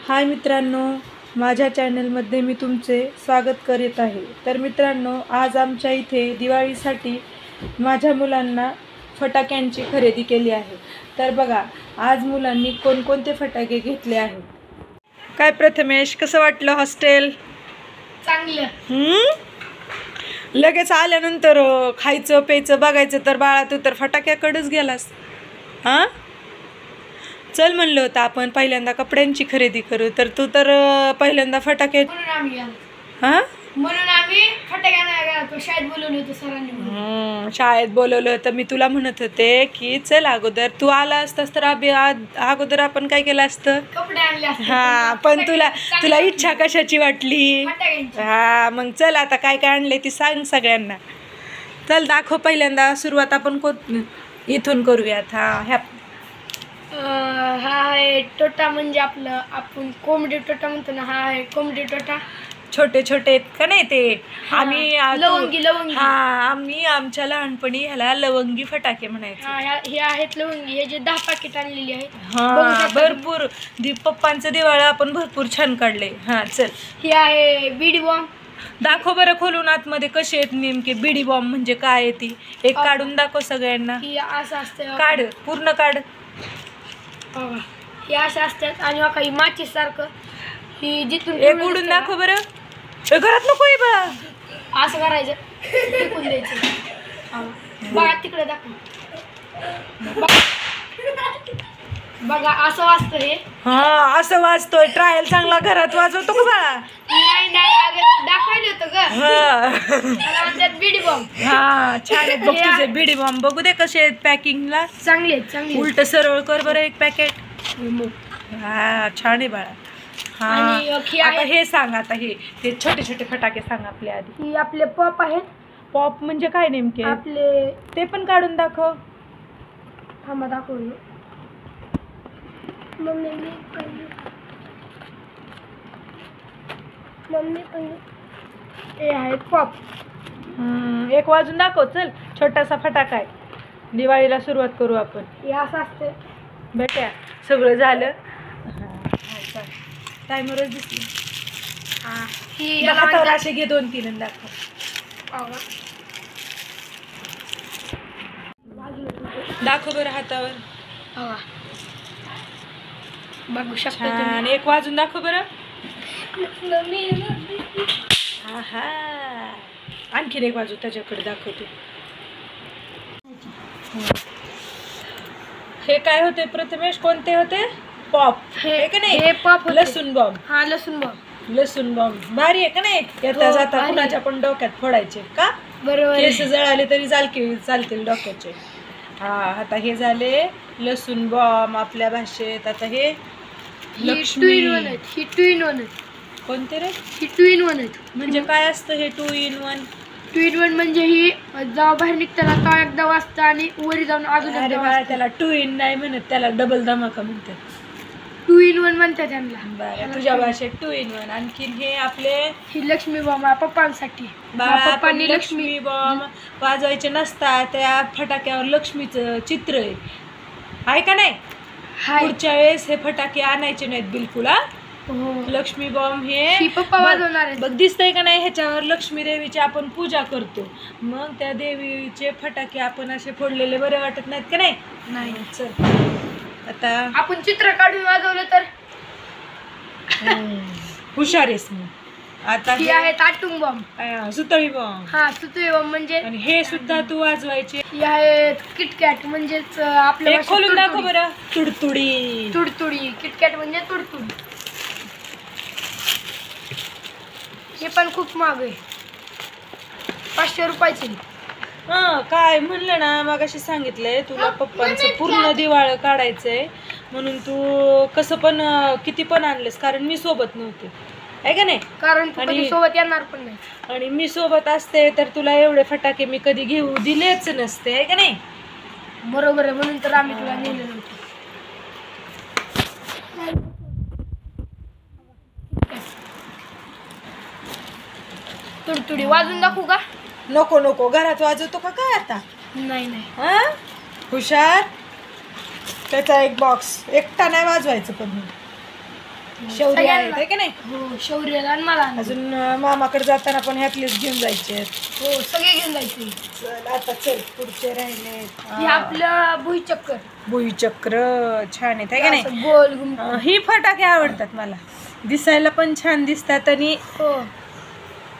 हाय मित्रांनो, माझ्या चॅनलमध्ये मी तुमचे स्वागत करीत आहे। तर मित्रांनो, आज आमच्या इथे दिवाळीसाठी माझ्या मुलांना फटाक्यांची खरेदी केली आहे। तर बघा, आज मुलांनी कोणकोणते फटाके घेतले आहेत। काय प्रथमेश, कसं वाटलं हॉस्टेल? चांगलं। लगेच आल्यानंतर खायचं प्यायचं बघायचं तर बाळा तू तर फटाक्याकडेच गेलास। हां, चल म्हणलं होतं आपण पहिल्यांदा कपड्यांची खरेदी करू, तर तू तर पहिल्यांदा फटाके म्हणून आम्ही फटाके नाही घालतो। शाळेत बोलवलं होतं सरांनी। शाळेत बोलवलं होतं। मी तुला म्हणत होते की चल अगोदर तू आला असतास तर अगोदर आपण काय केलं असतं, कपडे आणले असते। हा, पण तुला इच्छा कशाची वाटली? हा, मग चल आता काय काय आणले ती सांग सगळ्यांना। चल दाखव, पहिल्यांदा सुरुवात आपण इथून करूयात। हा आहे टोटा, म्हणजे आपलं आपण कोंबडी टोटा म्हणतो ना, हा आहे कोंबडी टोटा। छोटे छोटे का नाही ते, आम्ही लवंगी हा, आम्ही आमच्या लहानपणी ह्याला लवंगी फटाके म्हणायचे। हे आहेत लवंगी, हे जे 10 पाकिट आणलेली आहेत। हा, भरपूर पप्पांचं दिवाळी आपण भरपूर छान काढले। हा चल, हे आहे बीडी बॉम्ब। दाखव बरं खोलून आतमध्ये कसे आहेत नेमके बीडी बॉम्ब म्हणजे काय आहे ती, एक काढून दाखव सगळ्यांना। असं असतं, काढ, पूर्ण काढ। हे असं असतात आणि काही माचीस सारखं ही जिथून एक उडून दाखव बरं। घरात नको आहे बा, असं करायचं, फेकून द्यायचं। बघा तिकडे दाखव, बघा असं वाजतं हे। हा, असं वाजतोय। ट्रायल चांगला घरात वाजवतो का बाळा? नाही दाखवायला होतं ग, मला म्हणतात बीडी बॉम्ब। हा, छान आहेत बघ तुझे बीडी बॉम्ब। बघू दे कसे आहेत पॅकिंगला। चांगले आहेत। उलट सरळ कर बरं एक पॅकेट। हा, छान आहे बाळा। हा, आता हे सांग, आता हे छोटे छोटे फटाके सांग आपल्या आधी। ही आपले पॉप आहेत। पॉप म्हणजे काय नेमके? आपले ते पण काढून दाखव। थांबा दाखवलं। हे आहेत पॉप। एक वाजून दाखव चल। छोटासा फटाका आहे, दिवाळीला सुरुवात करू आपण। हे असं असतं बेटा, सगळं झालं। टायमरच दिसलं। ही हातावर असे घे 2-3 दाखव। दाखव बरं हातावर। बघू शकता छान, एक वाजून दाखव बरं। हा, आणखीन एक वाजू त्याच्याकडे दाखवते। हे काय होते प्रथमेश, कोणते होते? पॉप हे का नाही? हे पॉप, लसूण बॉम्ब। हा, लसूण बॉम्ब। लसूण बॉम्ब भारी आहे का नाही? येता जाता कुणाच्या पण डोक्यात फोडायचे का? बरोबर, केस जळाले तरी चालतील डोक्याचे। हा, आता हे झाले लसूण बॉम्ब आपल्या भाषेत। आता हे लक्ष्मी। ही 2 in 1 कोणते रे? ही 2 in 1 म्हणजे काय असतं हे 2 in 1? 2 in 1 म्हणजे ही जेव्हा बाहेर निघताना का एकदा वाजता आणि वरी जाऊन अजून अरे बाळा, त्याला 2 in नाही म्हणत, त्याला डबल धमाका म्हणतात। 2 in 1 म्हणतात त्यांना। बरं, तुझ्या भाषेत 2 in 1। आणखीन हे आपले ही लक्ष्मी बॉम्ब पप्पांसाठी। पप्पांनी लक्ष्मी बॉम्ब वाजवायचे नसतात, त्या फटाक्यावर लक्ष्मीचं चित्र आहे का नाही? पुढच्या वेळेस हे फटाके आणायचे नाहीत बिलकुल। लक्ष्मी बॉम्ब हे पप्पा वाजवणार आहेत। बघ, दिसतंय का नाही? ह्याच्यावर लक्ष्मी देवीची आपण पूजा करतो, मग त्या देवीचे फटाके आपण असे फोडलेले बरे वाटत नाहीत का नाही? नाही। चल, आता आपण चित्र काढून वाजवलं तर हुशार आहेस मग। आता ही आहे आटूम बॉम्ब, सुतळी बॉम्ब। हा, सुतळी बॉम्ब म्हणजे, आणि हे सुद्धा तू वाजवायचे। ही आहे किटकॅट, म्हणजेच आपल्या खोलून दाखव बरं। तुडतुडी। किटकॅट म्हणजे तुडतुडी। हे पण खूप महाग आहे, 500 रुपयाचे। काय म्हणलं ना, मगाशी सांगितलंय तुला पप्पांचं पूर्ण दिवाळं काढायचंय म्हणून तू कसं पण किती पण आणलेस, कारण मी सोबत नव्हते आहे का नाही? कारण तू सोबत येणार पण नाही, आणि मी सोबत असते तर तुला एवढे फटाके मी कधी घेऊ दिलेच नसते आहे का नाही? बरोबर आहे, म्हणून तर आम्ही तुला नेलं नव्हतं। तुडतुडी वाजून दाखवू का? नको, घरात वाजवतो का काय आता? नाही। हुशार, त्याचा एक बॉक्स एकटा नाही वाजवायचं, पण शौर्य सगळ्यांना. आहे की नाही. हो शौर्याला आणि मला आणलं. अजून मामाकडे जाताना पण ह्यातलेच घेऊन जायचे आहेत. हो सगळे घेऊन जायचे. चल आता चल पुढचे राहिले. हे आपलं भुईचक्कर भुईचक्र छान आहेत आहे का नाही. असं गोल घुमतं. ही फटाके आवडतात मला, दिसायला पण छान दिसतात आणि हो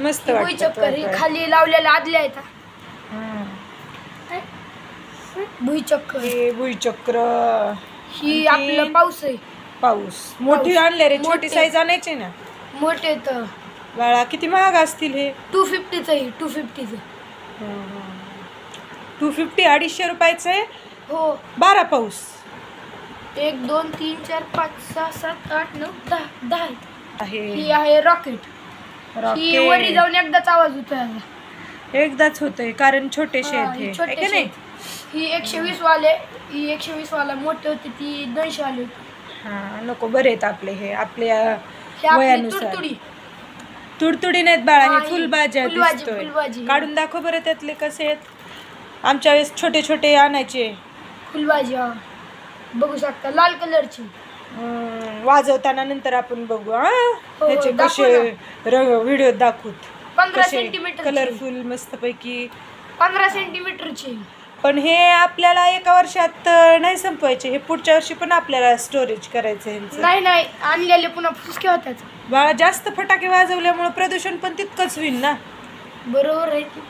मस्त भुईचक्कर ही वाटतात. खाली लावलेल्या आदल्या आहेत. हं. भुईचक्कर हे भुईचक्र. ही आणखी आपलं पाऊस आहे. पाऊस मोठी आणले रे, छोटी मोठी. साईज आणायची ना मोठे तर बाळा. किती महाग असतील हे. 250चं आहे 250चं. 250 250 रुपयाचं आहे. हो 12 पाऊस. 1 2 3 4 5 6 7 8 9 10 10 आहेत. आहे ही आहे रॉकेट. ही वरी रॉकेट. जाऊन एकदाच आवाज होतो याचा. एकदाच होतंय कारण छोटेसे हा, आहेत ही हे, छोटेसे आहे का नाही. आहेत. ही 120 वाले, ही 120 वाला मोठे होते, ती 200 वाली होती. हा नको, बरे आहेत आपले हे आपल्या हे आपली वयानुसार. तुडतुडी. तुडतुडी नाहीत बाळा, हा, हे ही फुलभाज्या फुलभाजी, दिसतोय. फुलभाजी. काढून दाखव बरं त्यातले कसे आहेत. आमच्या वेळेस छोटे छोटे आणायचे. फुलभाजी हा. बघू शकता लाल कलरची. वाजवताना नंतर आपण बघू हा हो, ह्याचे दाखवू कसे व्हिडिओ दाखवत. 15 कसे सेंटीमीटर कलरफुल मस्तपैकी. 15 सेंटीमीटरची. पण हे आपल्याला एका वर्षात नाही संपवायचे, हे पुढच्या वर्षी पण आपल्याला स्टोरेज करायचं ह्यांचं. नाही नाही आणलेले पुन्हा फुसके होतात. बाळा जास्त फटाके वाजवल्यामुळे प्रदूषण पण तितकंच होईल ना. बरोबर आहे की.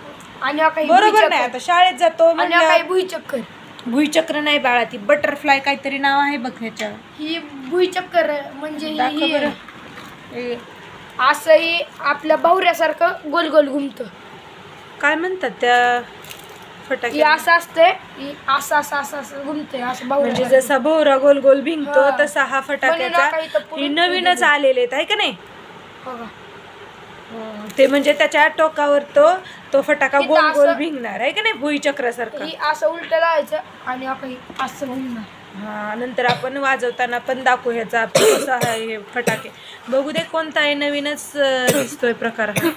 आणि हा काही बरोबर भुईचक्कर. नाही. आता शाळेत जातो आणि हा काही म्हणजे भुईचक्कर. भुईचक्र नाही बाळा, ती बटरफ्लाय काहीतरी नाव आहे बघ ह्याच्या. ही भुईचक्कर म्हणजे दाखव ही बरं. हे असंही आपल्या बाहुऱ्यासारखं गोल गोल घुमतं. काय म्हणतात त्या ही फटाके. असं असतंय, ही असं असं असं असं घुमतंय असं म्हणजे बाहुऱ्या. जसा भोवरा गोल गोल भिंगतो हा. तसा हा फटाक्याचा. बनवला काही तर हे पुढे- नवीनच पुढे- आलेले आहेत आहे का नाही. बघा. ते म्हणजे त्याच्या टोकावर तो फटाका इथं गोल गोल असं- भिंगणार आहे का नाही, भुईचक्रासारखा. ही असं उलट लावायचं आणि आपण असं घुमणार. हा नंतर आपण वाजवताना पण दाखवू ह्याचा आपण कसा आहे हे फटाके. बघू दे कोणता आहे, नवीनच दिसतोय प्रकार हा.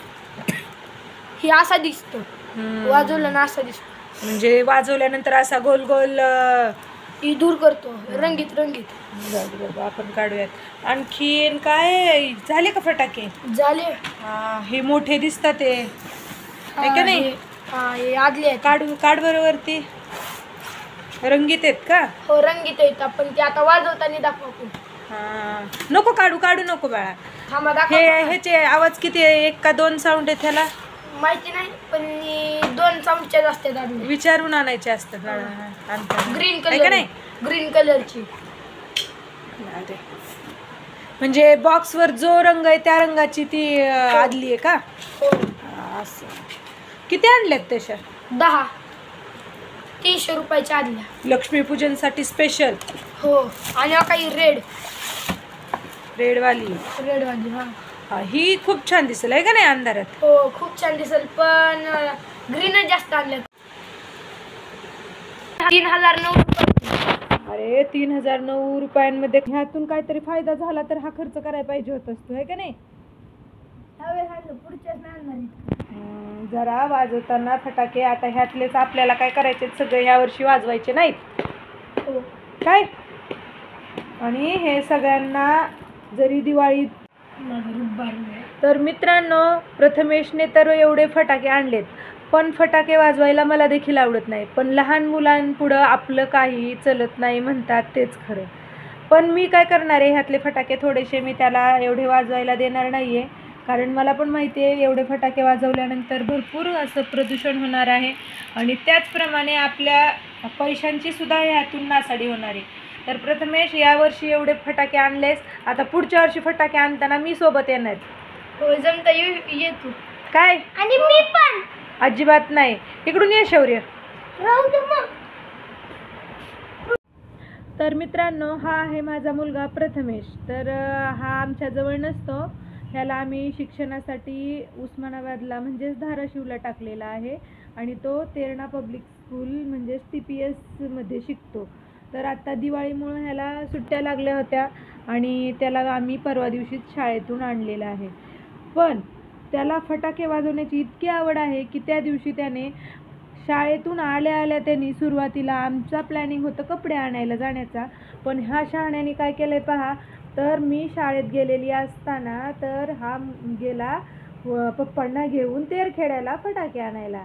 ही असा दिसतो वाजवलं ना, असा दिसतो. म्हणजे वाजवल्यानंतर असा गोल गोल ही दूर करतो रंगीत रंगीत. जाऊ दे बाबा, आपण काढूयात. आणखीन काय झाले का फटाके. झाले. हा, हे मोठे दिसतात ते आहे का नाही. हे आदले आहेत. काढ बरोबरती रंगीत आहेत का. हो रंगीत आहेत. आपण ते आता वाजवताना दाखवतो. हा नको काढू नको बाळा. थांबा हे दाखव. ह्याचे आवाज किती आहे, 1 का 2 साऊंड आहे त्याला. माहिती नाही पण 2 चमचे असतात आदले. विचारून आणायचे असतात बाळा आणताना. ग्रीन आहे का कलर नाही. ग्रीन कलरची. अरे. म्हणजे बॉक्सवर जो रंग आहे त्या रंगाची ती आदली आहे का. हो असं किती आणल्यात तशा. 10 300 रुपयाच्या आदल्या. लक्ष्मीपूजनसाठी स्पेशल. हो आणि हा काही रेडवाली. रेडवाली. हा हा ही खूप छान दिसेल आहे का नाही अंधारात. हो खूप छान दिसेल पण ग्रीनच जास्त आणले. 3009 रुपये. अरे 3009 रुपयांमध्ये ह्यातून काहीतरी फायदा झाला तर हा खर्च करायला पाहिजे होत असतो आहे का नाही. पुढच्याच नाही आणणार. जरा वाजवताना फटाके आता ह्यातलेच आपल्याला काय करायचे, सगळे ह्या वर्षी वाजवायचे नाहीत हो काय. आणि हे सगळ्यांना जरी दिवाळीत. तर मित्रांनो प्रथमेशने तर एवढे फटाके आणलेत, पण फटाके वाजवायला मला देखील आवडत नाही. पण लहान मुलांपुढं आपलं काही चलत नाही म्हणतात तेच खरं. पण मी काय करणार आहे, ह्यातले फटाके थोडेसे मी त्याला एवढे वाजवायला देणार नाही आहे. कारण मला पण माहिती आहे एवढे फटाके वाजवल्यानंतर भरपूर असं प्रदूषण होणार आहे आणि त्याचप्रमाणे आपल्या पैशांची सुद्धा ह्यातून नासाडी होणार आहे. तर प्रथमेश यावर्षी एवढे फटाके आणलेस, आता पुढच्या वर्षी फटाके आणताना मी सोबत येणार. हो जमता ये तू. काय. आणि मी पण. अजिबात नाही. इकडून ये शौर्य. राहू दे मग. तर मित्रांनो हा आहे माझा मुलगा प्रथमेश. तर हा आमच्याजवळ नसतो. ह्याला आम्ही शिक्षणासाठी उस्मानाबादला म्हणजेच धाराशिवला टाकलेला आहे आणि तो तेरणा पब्लिक स्कूल म्हणजेच TPS मध्ये शिकतो. तर आता दिवाळीमुळे ह्याला सुट्ट्या लागल्या होत्या आणि त्याला आम्ही परवा दिवशीच शाळेतून आणलेलं आहे. पण त्याला फटाके वाजवण्याची इतकी आवड आहे की त्या दिवशी त्याने शाळेतून आल्या त्यांनी सुरुवातीला आमचा प्लॅनिंग होतं कपडे आणायला जाण्याचा, पण ह्या शहाण्याने काय केलंय पहा, तर मी शाळेत गेलेली असताना तर हा गेला पप्पांना घेऊन तेरखेड्याला फटाके आणायला.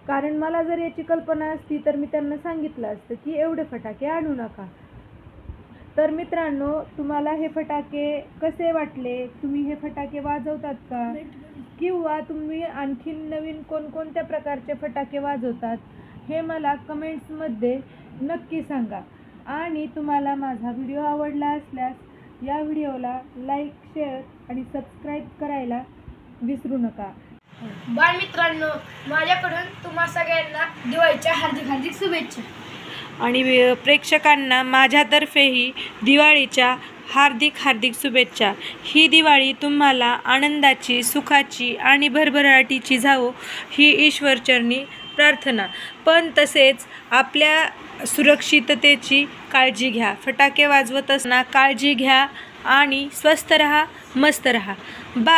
कारण मला जर याची कल्पना असती तर मी त्यांना सांगितलं असतं की एवढे फटाके आणू नका. तर मित्रांनो, तुम्हाला हे फटाके कसे वाटले? तुम्ही हे फटाके वाजवतात का? किंवा तुम्ही आणखीन नवीन कोणकोणत्या प्रकारचे फटाके वाजवतात हे मला कमेंट्समध्ये नक्की सांगा. आणि तुम्हाला माझा व्हिडिओ आवडला असल्यास या व्हिडिओला लाईक, शेअर आणि सबस्क्राईब करायला विसरू नका. बाळमित्रांनो, माझ्याकडून तुम्हा सगळ्यांना दिवाळीच्या हार्दिक हार्दिक शुभेच्छा. आणि प्रेक्षकांना माझ्यातर्फेही दिवाळीच्या हार्दिक हार्दिक शुभेच्छा. ही दिवाळी तुम्हाला आनंदाची, सुखाची आणि भरभराटीची जावो ही ईश्वरचरणी प्रार्थना. पण तसेच आपल्या सुरक्षिततेची काळजी घ्या. फटाके वाजवत असताना काळजी घ्या आणि स्वस्थ रहा, मस्त रहा. बाय.